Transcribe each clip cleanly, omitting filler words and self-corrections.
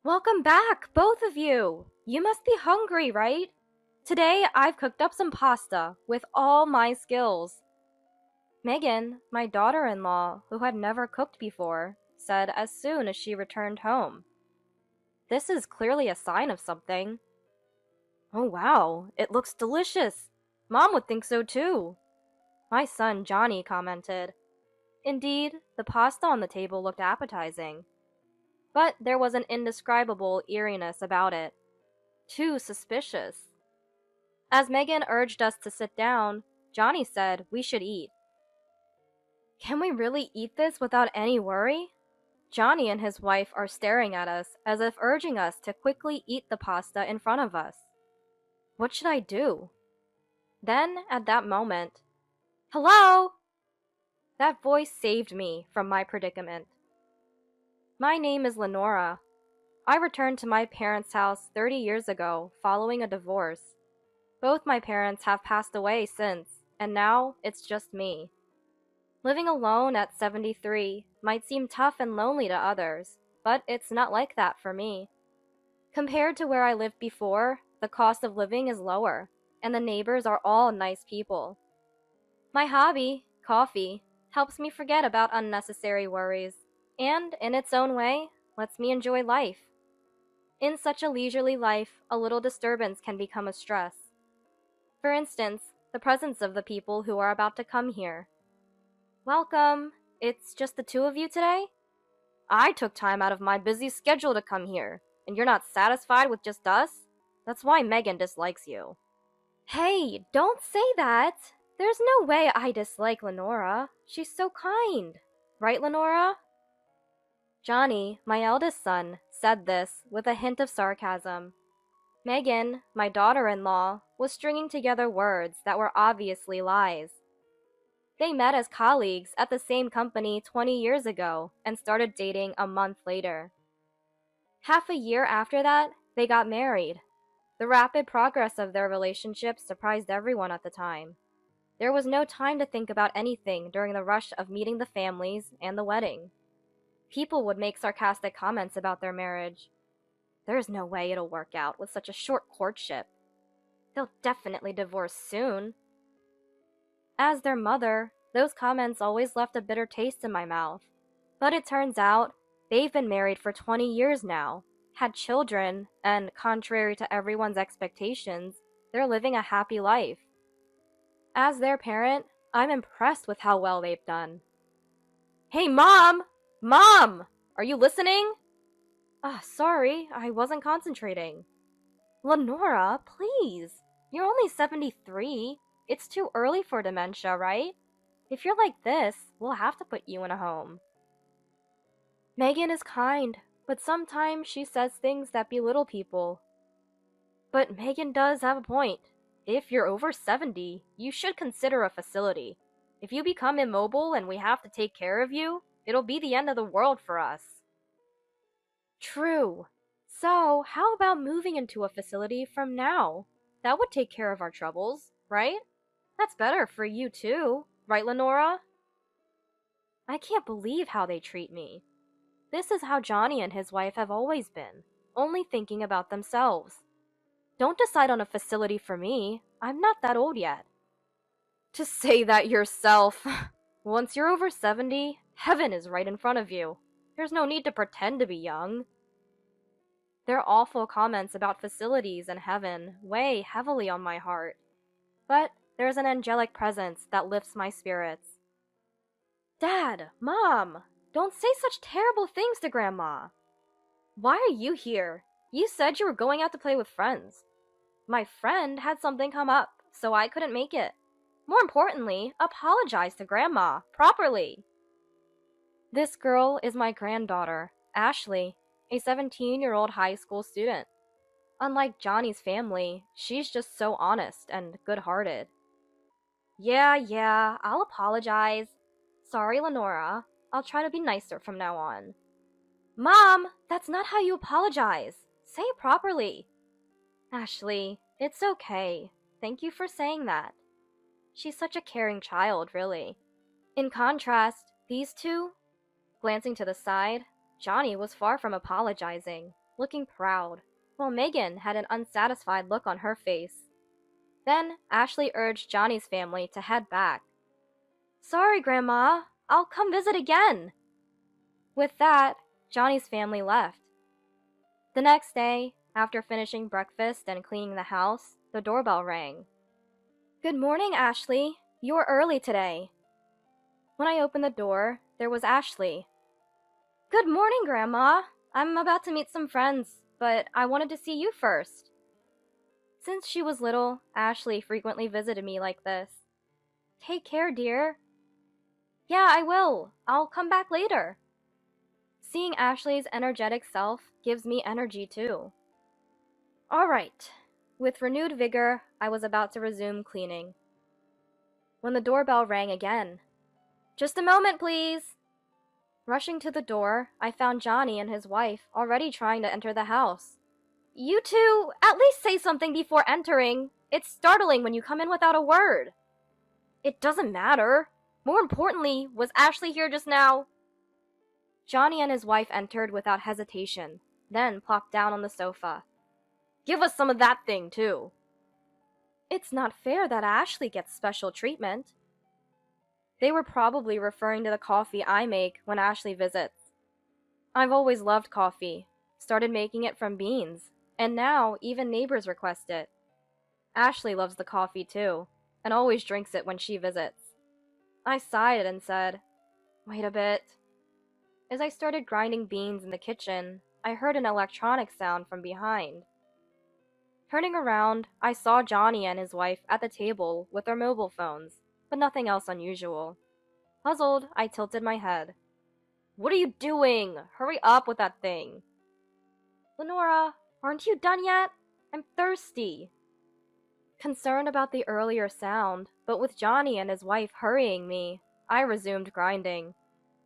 Welcome back, both of you! You must be hungry, right? Today I've cooked up some pasta with all my skills. Megan, my daughter-in-law, who had never cooked before, said as soon as she returned home. This is clearly a sign of something. Oh wow, it looks delicious. Mom would think so too. My son Johnny commented. Indeed, the pasta on the table looked appetizing. But there was an indescribable eeriness about it. Too suspicious. As Megan urged us to sit down, Johnny said we should eat. Can we really eat this without any worry? Johnny and his wife are staring at us as if urging us to quickly eat the pasta in front of us. What should I do? Then, at that moment, hello! That voice saved me from my predicament. My name is Lenora. I returned to my parents' house 30 years ago following a divorce. Both my parents have passed away since, and now it's just me. Living alone at 73 might seem tough and lonely to others, but it's not like that for me. Compared to where I lived before, the cost of living is lower, and the neighbors are all nice people. My hobby, coffee, helps me forget about unnecessary worries, and, in its own way, lets me enjoy life. In such a leisurely life, a little disturbance can become a stress. For instance, the presence of the people who are about to come here. Welcome. It's just the two of you today? I took time out of my busy schedule to come here, and you're not satisfied with just us? That's why Megan dislikes you. Hey, don't say that! There's no way I dislike Lenora. She's so kind. Right, Lenora? Johnny, my eldest son, said this with a hint of sarcasm. Megan, my daughter-in-law, was stringing together words that were obviously lies. They met as colleagues at the same company 20 years ago and started dating a month later. Half a year after that, they got married. The rapid progress of their relationship surprised everyone at the time. There was no time to think about anything during the rush of meeting the families and the wedding. People would make sarcastic comments about their marriage. There's no way it'll work out with such a short courtship. They'll definitely divorce soon. As their mother, those comments always left a bitter taste in my mouth. But it turns out, they've been married for 20 years now, had children, and contrary to everyone's expectations, they're living a happy life. As their parent, I'm impressed with how well they've done. Hey, Mom! Mom! Are you listening? Sorry, I wasn't concentrating. Lenora, please. You're only 73. It's too early for dementia, right? If you're like this, we'll have to put you in a home. Megan is kind, but sometimes she says things that belittle people. But Megan does have a point. If you're over 70, you should consider a facility. If you become immobile and we have to take care of you, it'll be the end of the world for us. True. So, how about moving into a facility from now? That would take care of our troubles, right? That's better for you too, right, Lenora? I can't believe how they treat me. This is how Johnny and his wife have always been, only thinking about themselves. Don't decide on a facility for me. I'm not that old yet. To say that yourself. Once you're over 70, heaven is right in front of you. There's no need to pretend to be young. Their awful comments about facilities and heaven weigh heavily on my heart. But there's an angelic presence that lifts my spirits. Dad, Mom, don't say such terrible things to Grandma. Why are you here? You said you were going out to play with friends. My friend had something come up, so I couldn't make it. More importantly, apologize to Grandma, properly. This girl is my granddaughter, Ashley, a 17-year-old high school student. Unlike Johnny's family, she's just so honest and good-hearted. Yeah, I'll apologize. Sorry, Lenora. I'll try to be nicer from now on. Mom, that's not how you apologize. Say it properly. Ashley, it's okay. Thank you for saying that. She's such a caring child, really. In contrast, these two. Glancing to the side, Johnny was far from apologizing. looking proud, while Megan had an unsatisfied look on her face. Then Ashley urged Johnny's family to head back. "Sorry, Grandma, I'll come visit again." With that, Johnny's family left. The next day, after finishing breakfast and cleaning the house, the doorbell rang. "Good morning, Ashley. You're early today." When I opened the door, there was Ashley. "Good morning, Grandma. I'm about to meet some friends, but I wanted to see you first." Since she was little, Ashley frequently visited me like this. "Take care, dear." "Yeah, I will. I'll come back later." Seeing Ashley's energetic self gives me energy too. All right. With renewed vigor, I was about to resume cleaning when the doorbell rang again. "Just a moment, please." Rushing to the door, I found Johnny and his wife already trying to enter the house. "You two, at least say something before entering. It's startling when you come in without a word." "It doesn't matter. More importantly, was Ashley here just now?" Johnny and his wife entered without hesitation, then plopped down on the sofa. "Give us some of that thing, too." "It's not fair that Ashley gets special treatment." They were probably referring to the coffee I make when Ashley visits. I've always loved coffee, started making it from beans, and now even neighbors request it. Ashley loves the coffee too, and always drinks it when she visits. I sighed and said, "Wait a bit." As I started grinding beans in the kitchen, I heard an electronic sound from behind. Turning around, I saw Johnny and his wife at the table with their mobile phones, but nothing else unusual. Puzzled, I tilted my head. "What are you doing? Hurry up with that thing." "Lenora, aren't you done yet? I'm thirsty." Concerned about the earlier sound, but with Johnny and his wife hurrying me, I resumed grinding.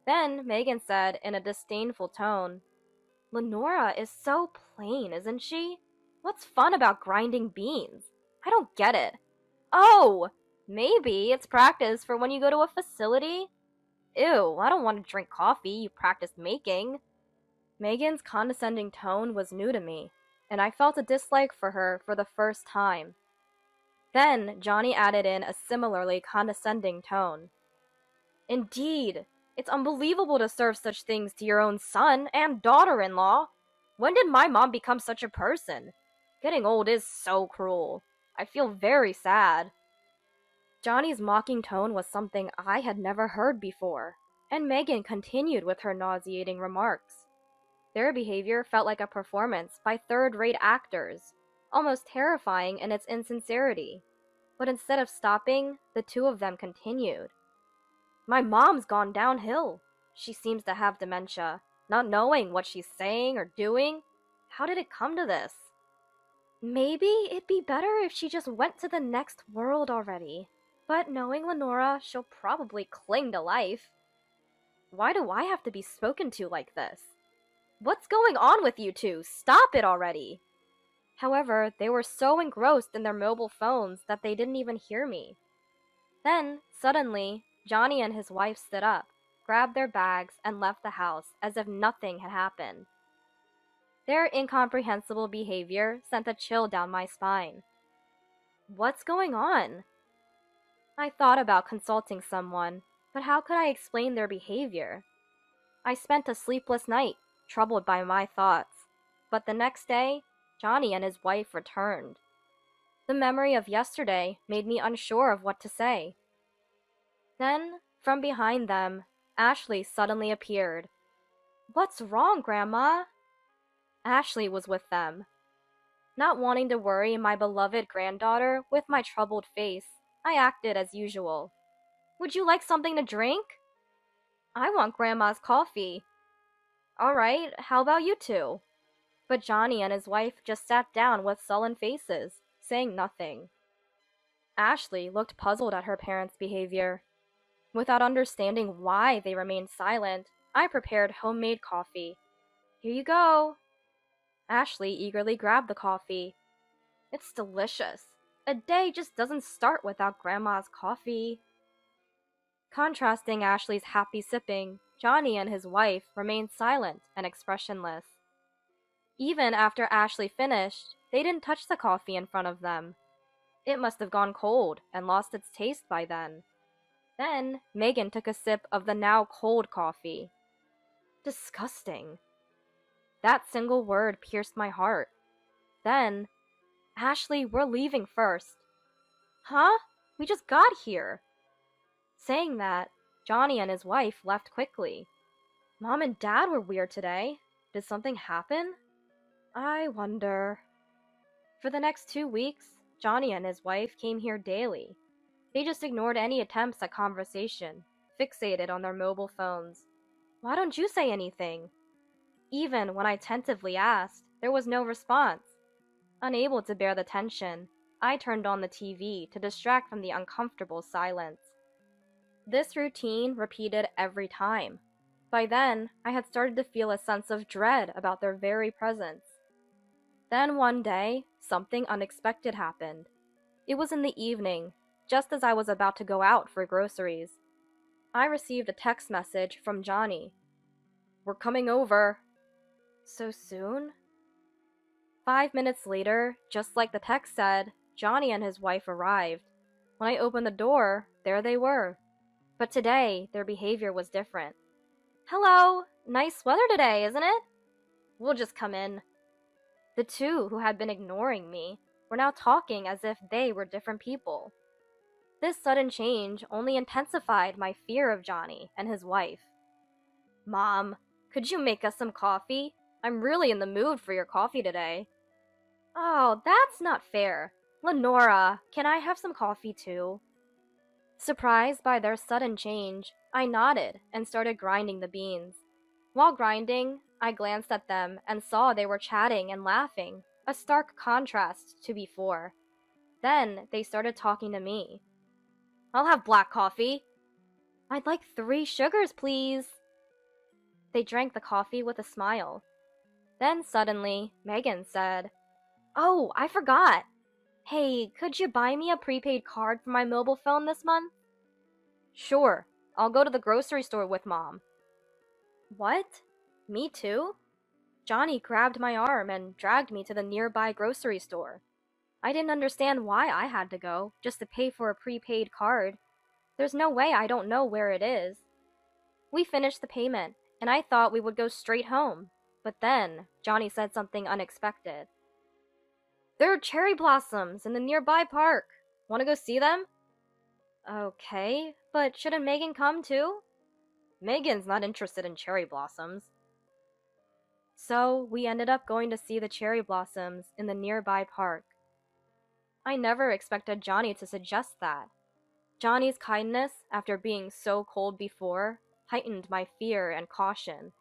Then Megan said in a disdainful tone, "Lenora is so plain, isn't she? What's fun about grinding beans? I don't get it." "Oh, maybe it's practice for when you go to a facility." "Ew, I don't want to drink coffee you practiced making." Megan's condescending tone was new to me, and I felt a dislike for her for the first time. Then Johnny added in a similarly condescending tone. "Indeed, it's unbelievable to serve such things to your own son and daughter-in-law. When did my mom become such a person? Getting old is so cruel. I feel very sad." Johnny's mocking tone was something I had never heard before, and Megan continued with her nauseating remarks. Their behavior felt like a performance by third-rate actors, almost terrifying in its insincerity. But instead of stopping, the two of them continued. "My mom's gone downhill. She seems to have dementia, not knowing what she's saying or doing. How did it come to this?" "Maybe it'd be better if she just went to the next world already. But knowing Lenora, she'll probably cling to life." Why do I have to be spoken to like this? What's going on with you two? Stop it already! However, they were so engrossed in their mobile phones that they didn't even hear me. Then, suddenly, Johnny and his wife stood up, grabbed their bags, and left the house as if nothing had happened. Their incomprehensible behavior sent a chill down my spine. What's going on? I thought about consulting someone, but how could I explain their behavior? I spent a sleepless night, troubled by my thoughts. But the next day, Johnny and his wife returned. The memory of yesterday made me unsure of what to say. Then, from behind them, Ashley suddenly appeared. "What's wrong, Grandma?" Ashley was with them. Not wanting to worry my beloved granddaughter with my troubled face, I acted as usual. "Would you like something to drink?" "I want Grandma's coffee." "All right, how about you two?" But Johnny and his wife just sat down with sullen faces, saying nothing. Ashley looked puzzled at her parents' behavior. Without understanding why they remained silent, I prepared homemade coffee. "Here you go." Ashley eagerly grabbed the coffee. "It's delicious. A day just doesn't start without Grandma's coffee." Contrasting Ashley's happy sipping, Johnny and his wife remained silent and expressionless. Even after Ashley finished, they didn't touch the coffee in front of them. It must have gone cold and lost its taste by then. Then Megan took a sip of the now cold coffee. Disgusting. That single word pierced my heart. Then, Ashley, we're leaving first. Huh? We just got here. Saying that, Johnny and his wife left quickly. Mom and Dad were weird today. Did something happen? I wonder. For the next 2 weeks, Johnny and his wife came here daily. They just ignored any attempts at conversation, fixated on their mobile phones. Why don't you say anything? Even when I tentatively asked, there was no response. Unable to bear the tension, I turned on the TV to distract from the uncomfortable silence. This routine repeated every time. By then, I had started to feel a sense of dread about their very presence. Then one day, something unexpected happened. It was in the evening, just as I was about to go out for groceries. I received a text message from Johnny. We're coming over. So soon? 5 minutes later, just like the text said, Johnny and his wife arrived. When I opened the door, there they were. But today, their behavior was different. Hello! Nice weather today, isn't it? We'll just come in. The two who had been ignoring me were now talking as if they were different people. This sudden change only intensified my fear of Johnny and his wife. Mom, could you make us some coffee? I'm really in the mood for your coffee today. Oh, that's not fair. Lenora, can I have some coffee too? Surprised by their sudden change, I nodded and started grinding the beans. While grinding, I glanced at them and saw they were chatting and laughing, a stark contrast to before. Then they started talking to me. I'll have black coffee. I'd like 3 sugars, please. They drank the coffee with a smile. Then suddenly, Megan said, Oh, I forgot. Hey, could you buy me a prepaid card for my mobile phone this month? Sure, I'll go to the grocery store with Mom. What? Me too? Johnny grabbed my arm and dragged me to the nearby grocery store. I didn't understand why I had to go, just to pay for a prepaid card. There's no way I don't know where it is. We finished the payment, and I thought we would go straight home. But then, Johnny said something unexpected. There are cherry blossoms in the nearby park. Want to go see them? Okay, but shouldn't Megan come too? Megan's not interested in cherry blossoms. So, we ended up going to see the cherry blossoms in the nearby park. I never expected Johnny to suggest that. Johnny's kindness, after being so cold before, heightened my fear and caution.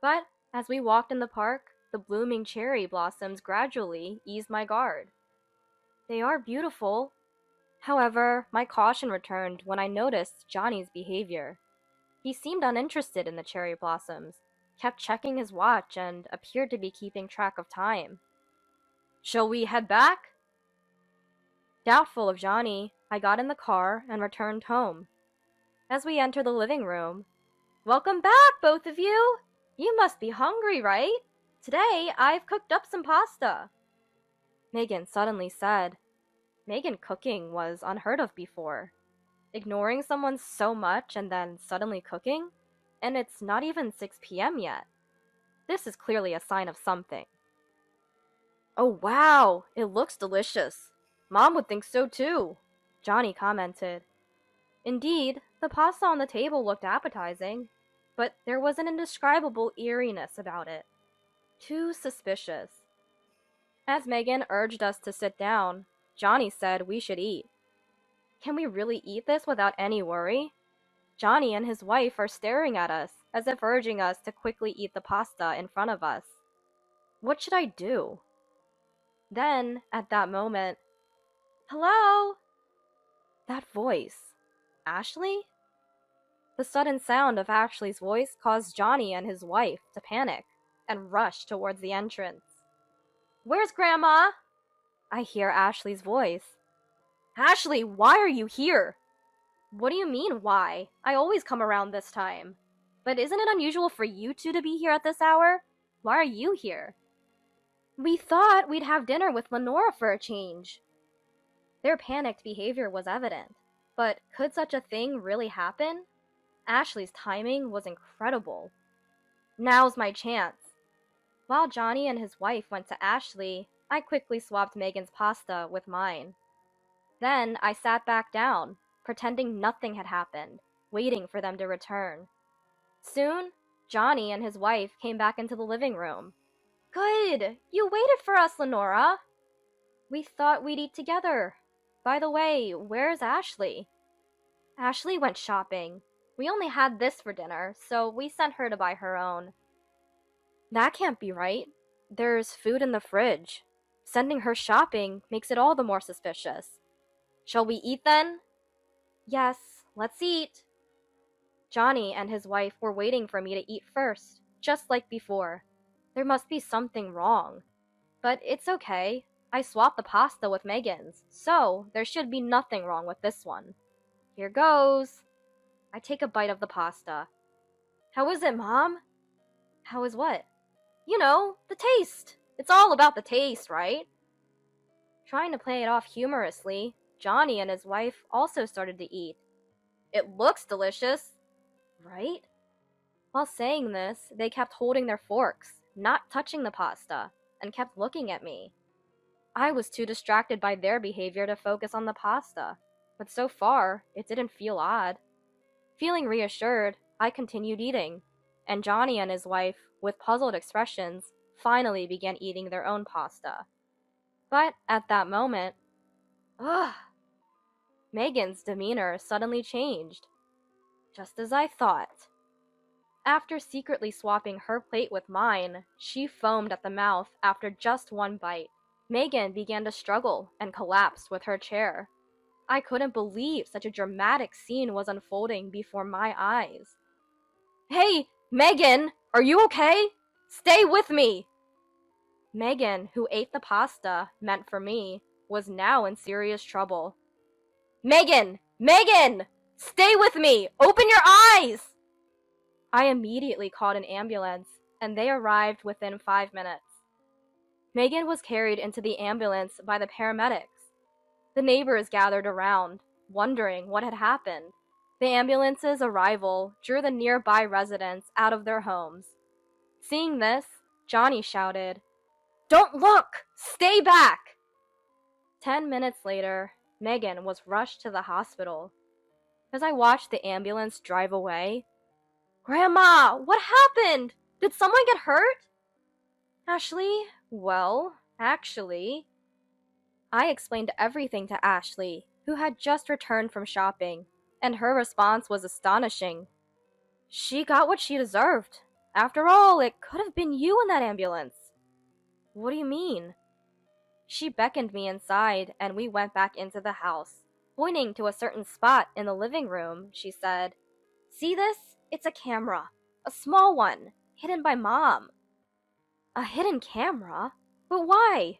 But as we walked in the park, the blooming cherry blossoms gradually eased my guard. They are beautiful. However, my caution returned when I noticed Johnny's behavior. He seemed uninterested in the cherry blossoms, kept checking his watch, and appeared to be keeping track of time. Shall we head back? Doubtful of Johnny, I got in the car and returned home. As we entered the living room, Welcome back, both of you! You must be hungry, right? Today, I've cooked up some pasta. Megan suddenly said. Megan cooking was unheard of before. Ignoring someone so much and then suddenly cooking? And it's not even 6 p.m. yet. This is clearly a sign of something. Oh wow, it looks delicious. Mom would think so too, Johnny commented. Indeed, the pasta on the table looked appetizing, but there was an indescribable eeriness about it. Too suspicious. As Megan urged us to sit down, Johnny said we should eat. Can we really eat this without any worry? Johnny and his wife are staring at us, as if urging us to quickly eat the pasta in front of us. What should I do? Then, at that moment, Hello? That voice. Ashley? The sudden sound of Ashley's voice caused Johnny and his wife to panic and rush towards the entrance. Where's Grandma? I hear Ashley's voice. Ashley, why are you here? What do you mean, why? I always come around this time. But isn't it unusual for you two to be here at this hour? Why are you here? We thought we'd have dinner with Lenora for a change. Their panicked behavior was evident. But could such a thing really happen? Ashley's timing was incredible. Now's my chance. While Johnny and his wife went to Ashley, I quickly swapped Megan's pasta with mine. Then I sat back down, pretending nothing had happened, waiting for them to return. Soon, Johnny and his wife came back into the living room. Good! You waited for us, Lenora! We thought we'd eat together. By the way, where's Ashley? Ashley went shopping. We only had this for dinner, so we sent her to buy her own. That can't be right. There's food in the fridge. Sending her shopping makes it all the more suspicious. Shall we eat then? Yes, let's eat. Johnny and his wife were waiting for me to eat first, just like before. There must be something wrong. But it's okay. I swapped the pasta with Megan's, so there should be nothing wrong with this one. Here goes. I take a bite of the pasta. How is it, Mom? How is what? You know, the taste. It's all about the taste, right? Trying to play it off humorously, Johnny and his wife also started to eat. It looks delicious, right? While saying this, they kept holding their forks, not touching the pasta, and kept looking at me. I was too distracted by their behavior to focus on the pasta, but so far, it didn't feel odd. Feeling reassured, I continued eating, and Johnny and his wife, with puzzled expressions, finally began eating their own pasta. But at that moment, ugh, Megan's demeanor suddenly changed. Just as I thought. After secretly swapping her plate with mine, she foamed at the mouth after just one bite. Megan began to struggle and collapsed with her chair. I couldn't believe such a dramatic scene was unfolding before my eyes. Hey, Megan, are you okay? Stay with me! Megan, who ate the pasta meant for me, was now in serious trouble. Megan! Megan! Stay with me! Open your eyes! I immediately called an ambulance, and they arrived within 5 minutes. Megan was carried into the ambulance by the paramedics. The neighbors gathered around, wondering what had happened. The ambulance's arrival drew the nearby residents out of their homes. Seeing this, Johnny shouted, "Don't look! Stay back!" 10 minutes later, Megan was rushed to the hospital. As I watched the ambulance drive away, "Grandma, what happened? Did someone get hurt?" Ashley, well, actually. I explained everything to Ashley, who had just returned from shopping, and her response was astonishing. She got what she deserved. After all, it could have been you in that ambulance. What do you mean? She beckoned me inside, and we went back into the house. Pointing to a certain spot in the living room, she said, "See this? It's a camera. A small one, hidden by Mom." A hidden camera? But why?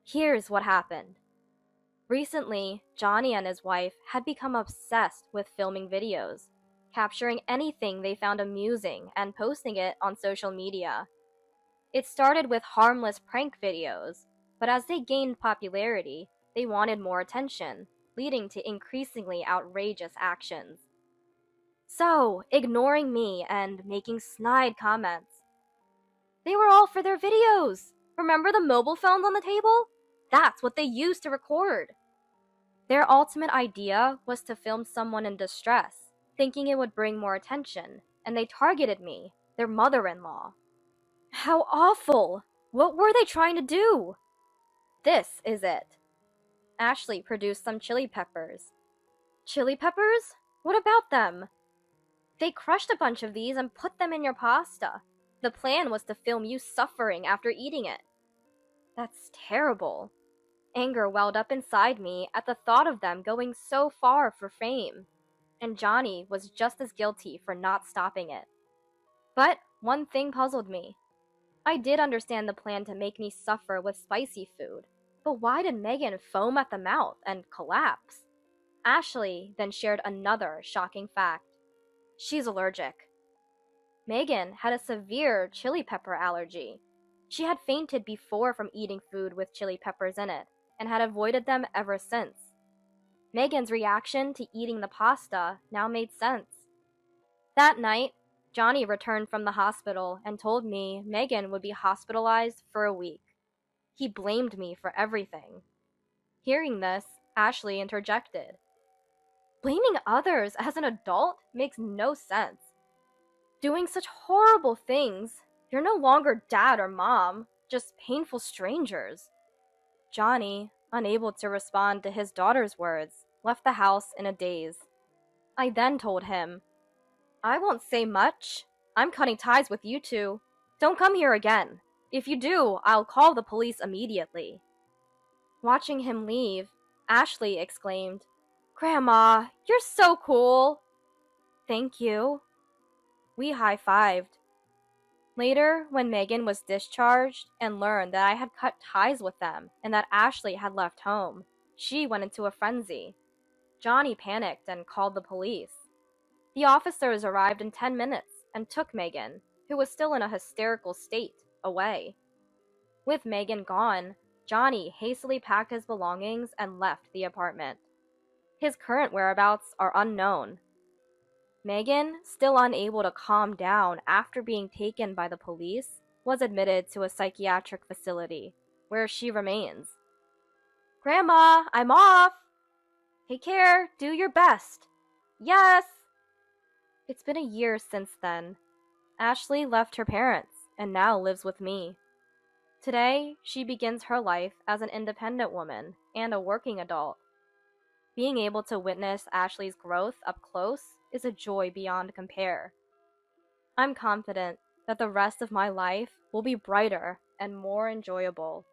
Here's what happened. Recently, Johnny and his wife had become obsessed with filming videos, capturing anything they found amusing and posting it on social media. It started with harmless prank videos, but as they gained popularity, they wanted more attention, leading to increasingly outrageous actions. So, ignoring me and making snide comments. They were all for their videos. Remember the mobile phones on the table? That's what they used to record. Their ultimate idea was to film someone in distress, thinking it would bring more attention, and they targeted me, their mother-in-law. How awful! What were they trying to do? This is it. Ashley produced some chili peppers. Chili peppers? What about them? They crushed a bunch of these and put them in your pasta. The plan was to film you suffering after eating it. That's terrible. Anger welled up inside me at the thought of them going so far for fame, and Johnny was just as guilty for not stopping it. But one thing puzzled me. I did understand the plan to make me suffer with spicy food, but why did Megan foam at the mouth and collapse? Ashley then shared another shocking fact. She's allergic. Megan had a severe chili pepper allergy. She had fainted before from eating food with chili peppers in it, and had avoided them ever since. Megan's reaction to eating the pasta now made sense. That night, Johnny returned from the hospital and told me Megan would be hospitalized for a week. He blamed me for everything. Hearing this, Ashley interjected. Blaming others as an adult makes no sense. Doing such horrible things, you're no longer dad or mom, just painful strangers. Johnny, unable to respond to his daughter's words, left the house in a daze. I then told him, I won't say much. I'm cutting ties with you two. Don't come here again. If you do, I'll call the police immediately. Watching him leave, Ashley exclaimed, Grandma, you're so cool. Thank you. We high-fived. Later, when Megan was discharged and learned that I had cut ties with them and that Ashley had left home, she went into a frenzy. Johnny panicked and called the police. The officers arrived in 10 minutes and took Megan, who was still in a hysterical state, away. With Megan gone, Johnny hastily packed his belongings and left the apartment. His current whereabouts are unknown. Megan, still unable to calm down after being taken by the police, was admitted to a psychiatric facility, where she remains. Grandma, I'm off! Take care, do your best. Yes! It's been a year since then. Ashley left her parents and now lives with me. Today, she begins her life as an independent woman and a working adult. Being able to witness Ashley's growth up close is a joy beyond compare. I'm confident that the rest of my life will be brighter and more enjoyable.